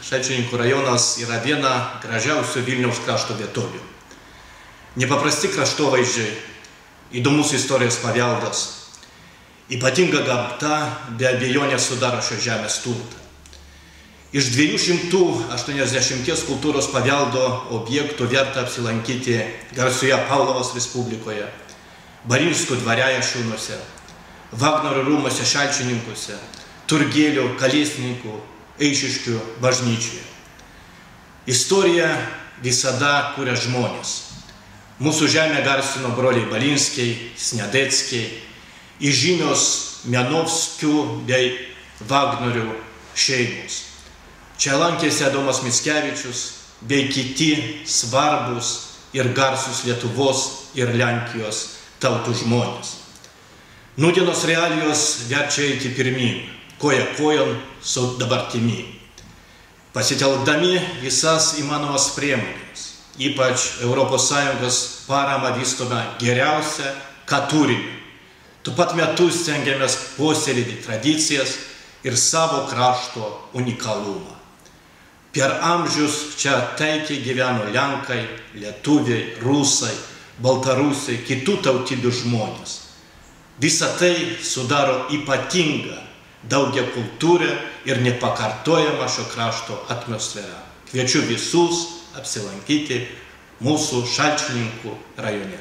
Šalčininkų rajonas yra viena gražiausių Vilniaus krašto vietovių. Nepaprasti kraštovaizdžiai, įdomus istorijos paveldas, ypatinga gamta be abejonės sudaro šios žemės turtą. Iš 280 kultūros paveldo objektų verta apsilankyti garsioje Paulovos Respublikoje, Barinskų dvare Jašiūnuose, Vagnorio rūmuose Šalčininkuose, Turgėlių, Kalesninkų, Eišiškių bažnyčioje. Istorija visada kuria žmonės. Mūsų žemę garsino broliai Balinskiai, Snedeckiai, įžymios Menovskių bei Vagnorių šeimos. Čia lankėsi Adomas Mickevičius bei kiti svarbus ir garsus Lietuvos ir Lenkijos tautų žmonės. Nūdienos realijos verčia eiti pirmyn, koja kojon su dabartimi. Pasitelkdami visas įmanomas priemonės, ypač ES paramą vystome geriausia, ką turime. Tuo pat metu stengiamės puoselėti tradicijas ir savo krašto unikalumą. Per amžius čia taikiai gyveno lenkai, lietuviai, rusai, baltarusiai, kitų tautybių žmonės. Visa tai sudaro ypatingą daugiakultūrę ir nepakartojamą šio krašto atmosferą. Kviečiu visus apsilankyti mūsų Šalčininkų rajone.